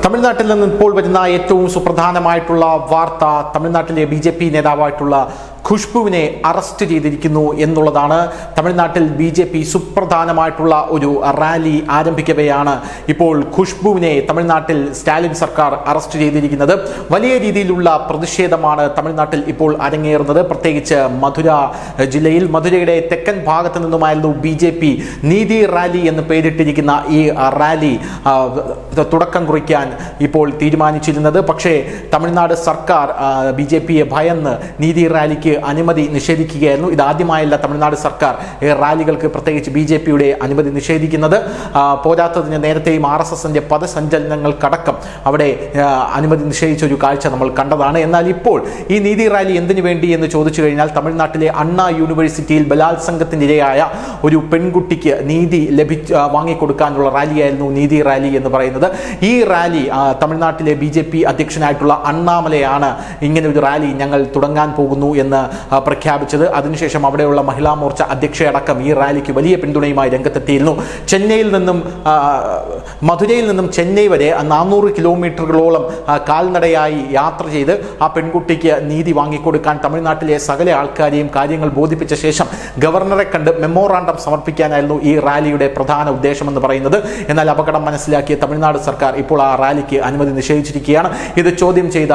തമിഴ്നാട്ടിൽ നിന്ന് ഇപ്പോൾ വരുന്ന ഏറ്റവും സുപ്രധാനമായിട്ടുള്ള വാർത്ത തമിഴ്നാട്ടിലെ ബിജെപി നേതാവായിട്ടുള്ള ഖുഷ്ബുവിനെ അറസ്റ്റ് ചെയ്തിരിക്കുന്നു എന്നുള്ളതാണ്. തമിഴ്നാട്ടിൽ ബിജെപി സുപ്രധാനമായിട്ടുള്ള ഒരു റാലി ആരംഭിക്കവെയാണ് ഇപ്പോൾ ഖുഷ്ബുവിനെ തമിഴ്നാട്ടിൽ സ്റ്റാലിൻ സർക്കാർ അറസ്റ്റ് ചെയ്തിരിക്കുന്നത്. വലിയ രീതിയിലുള്ള പ്രതിഷേധമാണ് തമിഴ്നാട്ടിൽ ഇപ്പോൾ അരങ്ങേറുന്നത്. പ്രത്യേകിച്ച് മധുര ജില്ലയിൽ മധുരയുടെ തെക്കൻ ഭാഗത്ത് നിന്നുമായിരുന്നു ബിജെപി നീതി റാലി എന്ന് പേരിട്ടിരിക്കുന്ന ഈ റാലി തുടക്കം കുറിക്കാൻ ഇപ്പോൾ തീരുമാനിച്ചിരുന്നത്. പക്ഷേ തമിഴ്നാട് സർക്കാർ ബിജെപിയെ ഭയന്ന് നീതി റാലിക്ക് അനുമതി നിഷേധിക്കുകയായിരുന്നു. ഇതാദ്യമായല്ല തമിഴ്നാട് സർക്കാർ റാലികൾക്ക് പ്രത്യേകിച്ച് ബിജെപിയുടെ അനുമതി നിഷേധിക്കുന്നത്. പോരാത്തതിന് നേരത്തെയും RSSന്റെ പദസഞ്ചലനങ്ങൾക്കടക്കം അവിടെ അനുമതി നിഷേധിച്ച ഒരു കാഴ്ച നമ്മൾ കണ്ടതാണ്. എന്നാൽ ഇപ്പോൾ ഈ നീതി റാലി എന്തിനു വേണ്ടി എന്ന് ചോദിച്ചു കഴിഞ്ഞാൽ തമിഴ്നാട്ടിലെ അണ്ണാ യൂണിവേഴ്സിറ്റിയിൽ ബലാത്സംഗത്തിനിരയായ ഒരു പെൺകുട്ടിക്ക് നീതി വാങ്ങിക്കൊടുക്കാനുള്ള റാലിയായിരുന്നു നീതി റാലി എന്ന് പറയുന്നത്. ഈ റാലി തമിഴ്നാട്ടിലെ ബിജെപി അധ്യക്ഷനായിട്ടുള്ള അണ്ണാമലയാണ് ഇങ്ങനെ ഒരു റാലി ഞങ്ങൾ തുടങ്ങാൻ പോകുന്നു എന്ന് പ്രഖ്യാപിച്ചത്. അതിനുശേഷം അവിടെയുള്ള മഹിളാ മോർച്ച അധ്യക്ഷയടക്കം ഈ റാലിക്ക് വലിയ പിന്തുണയുമായി രംഗത്തെത്തിയിരുന്നു. മധുരയിൽ നിന്നും ചെന്നൈ വരെ 400 കിലോമീറ്ററുകളോളം കാൽനടയായി യാത്ര ചെയ്ത് ആ പെൺകുട്ടിക്ക് നീതി വാങ്ങിക്കൊടുക്കാൻ തമിഴ്നാട്ടിലെ സകല ആൾക്കാരെയും കാര്യങ്ങൾ ബോധിപ്പിച്ച ശേഷം ഗവർണറെ കണ്ട് മെമ്മോറാണ്ടം സമർപ്പിക്കാനായിരുന്നു ഈ റാലിയുടെ പ്രധാന ഉദ്ദേശമെന്ന് പറയുന്നത്. എന്നാൽ അപകടം മനസ്സിലാക്കിയ തമിഴ്നാട് സർക്കാർ ഇപ്പോൾ ആ റാലിക്ക് അനുമതി നിഷേധിച്ചിരിക്കുകയാണ്. ഇത് ചോദ്യം ചെയ്ത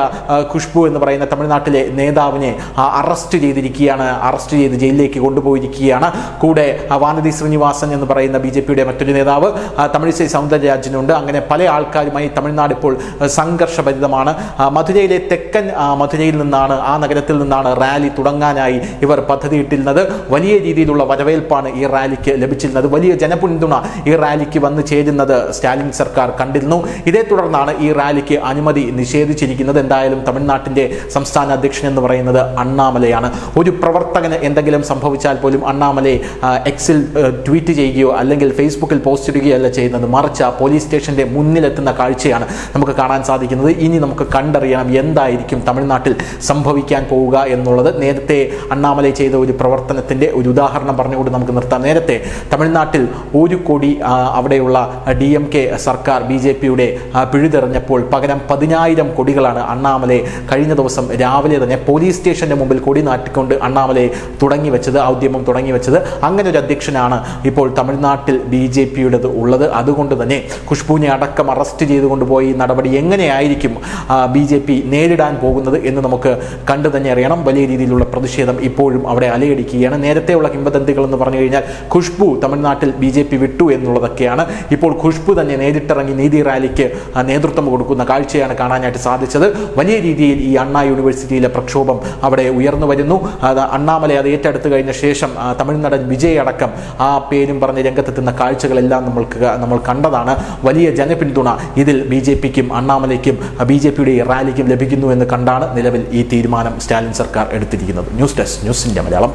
ഖുഷ്ബു എന്ന് പറയുന്ന തമിഴ്നാട്ടിലെ നേതാവിനെ അറസ്റ്റ് ചെയ്തിരിക്കുകയാണ്. അറസ്റ്റ് ചെയ്ത് ജയിലിലേക്ക് കൊണ്ടുപോയിരിക്കുകയാണ്. കൂടെ വാനതി ശ്രീനിവാസൻ എന്ന് പറയുന്ന ബിജെപിയുടെ മറ്റൊരു നേതാവ്, തമിഴിസൈ സൗന്ദരരാജനുണ്ട്. അങ്ങനെ പല ആൾക്കാരുമായി തമിഴ്നാട് ഇപ്പോൾ സംഘർഷഭരിതമാണ്. മധുരയിലെ തെക്കൻ മധുരയിൽ നിന്നാണ്, ആ നഗരത്തിൽ നിന്നാണ് റാലി തുടങ്ങാനായി ഇവർ പദ്ധതിയിട്ടിരുന്നത്. വലിയ രീതിയിലുള്ള വരവേൽപ്പാണ് ഈ റാലിക്ക് ലഭിച്ചിരുന്നത്. വലിയ ജനപിന്തുണ ഈ റാലിക്ക് വന്നു ചേരുന്നത് സ്റ്റാലിൻ സർക്കാർ കണ്ടിരുന്നു. ഇതേ തുടർന്നാണ് ഈ റാലിക്ക് അനുമതി നിഷേധിച്ചിരിക്കുന്നത്. എന്തായാലും തമിഴ്നാട്ടിന്റെ സംസ്ഥാന അധ്യക്ഷൻ എന്ന് പറയുന്നത് അണ്ണാമലയാണ്. ഒരു പ്രവർത്തകന് എന്തെങ്കിലും സംഭവിച്ചാൽ പോലും അണ്ണാമലയെ എക്സിൽ ട്വീറ്റ് ചെയ്യുകയോ അല്ലെങ്കിൽ ഫേസ്ബുക്കിൽ പോസ്റ്റ് ഇടുകയോ അല്ല ചെയ്യുന്നത്, മറിച്ച് പോലീസ് സ്റ്റേഷന്റെ മുന്നിലെത്തുന്ന കാഴ്ചയാണ് നമുക്ക് കാണാൻ സാധിക്കുന്നത്. ഇനി നമുക്ക് കണ്ടറിയണം എന്തായിരിക്കും തമിഴ്നാട്ടിൽ സംഭവിക്കാൻ പോവുക എന്നുള്ളത്. നേരത്തെ അണ്ണാമലൈ ചെയ്ത ഒരു പ്രവർത്തനത്തിന്റെ ഒരു ഉദാഹരണം പറഞ്ഞുകൊണ്ട് നമുക്ക് നിർത്താം. നേരത്തെ തമിഴ്നാട്ടിൽ 1 കോടി അവിടെയുള്ള DMK സർക്കാർ ബിജെപിയുടെ പിഴുതെറിഞ്ഞപ്പോൾ പകരം 10,000 കോടികളാണ് അണ്ണാമലൈ കഴിഞ്ഞ ദിവസം രാവിലെ തന്നെ പോലീസ് സ്റ്റേഷന്റെ മുമ്പിൽ കൊടി നാട്ടിക്കൊണ്ട് അണ്ണാമലൈ ഔദ്യമം തുടങ്ങി വെച്ചത്. അങ്ങനെ ഒരു അധ്യക്ഷനാണ് ഇപ്പോൾ തമിഴ്നാട്ടിൽ ബിജെപിയുടേത് ഉള്ളത്. അതുകൊണ്ട് തന്നെ ഖുഷ്ബുവിനെ അടക്കം അറസ്റ്റ് ചെയ്തുകൊണ്ടുപോയി നടപടി എങ്ങനെയായിരിക്കും ബിജെപി നേരിടാൻ പോകുന്നത് എന്ന് നമുക്ക് കണ്ടു തന്നെ അറിയണം. വലിയ രീതിയിലുള്ള പ്രതിഷേധം ഇപ്പോഴും അവിടെ അലയടിക്കുകയാണ്. നേരത്തെയുള്ള കിംവദന്തികൾ എന്ന് പറഞ്ഞു കഴിഞ്ഞാൽ ഖുഷ്ബു തമിഴ്നാട്ടിൽ ബിജെപി വിട്ടു എന്നുള്ളതൊക്കെയാണ്. ഇപ്പോൾ ഖുഷ്ബു തന്നെ നേരിട്ടിറങ്ങി നീതി റാലിക്ക് നേതൃത്വം കൊടുക്കുന്ന കാഴ്ചയാണ് കാണാനായിട്ട് സാധിച്ചത്. വലിയ രീതിയിൽ ഈ അണ്ണാ യൂണിവേഴ്സിറ്റിയിലെ പ്രക്ഷോഭം അവിടെ ഉയർന്നു വരുന്നു. അണ്ണാമലൈ അത് ഏറ്റെടുത്തു കഴിഞ്ഞ ശേഷം തമിഴ്നാടൻ വിജയ് അടക്കം ആ പേരും പറഞ്ഞ് രംഗത്തെത്തുന്ന കാഴ്ചകളെല്ലാം നമ്മൾ കണ്ടതാണ്. വലിയ ജനപിന്തുണ ഇതിൽ ബിജെപിക്കും അണ്ണാമലയ്ക്കും ബിജെപിയുടെ റാലിക്കും ലഭിക്കുന്നു എന്ന് കണ്ടാണ് നിലവിൽ ഈ തീരുമാനം സ്റ്റാലിൻ സർക്കാർ എടുത്തിരിക്കുന്നത്. News desk, news India Malayalam.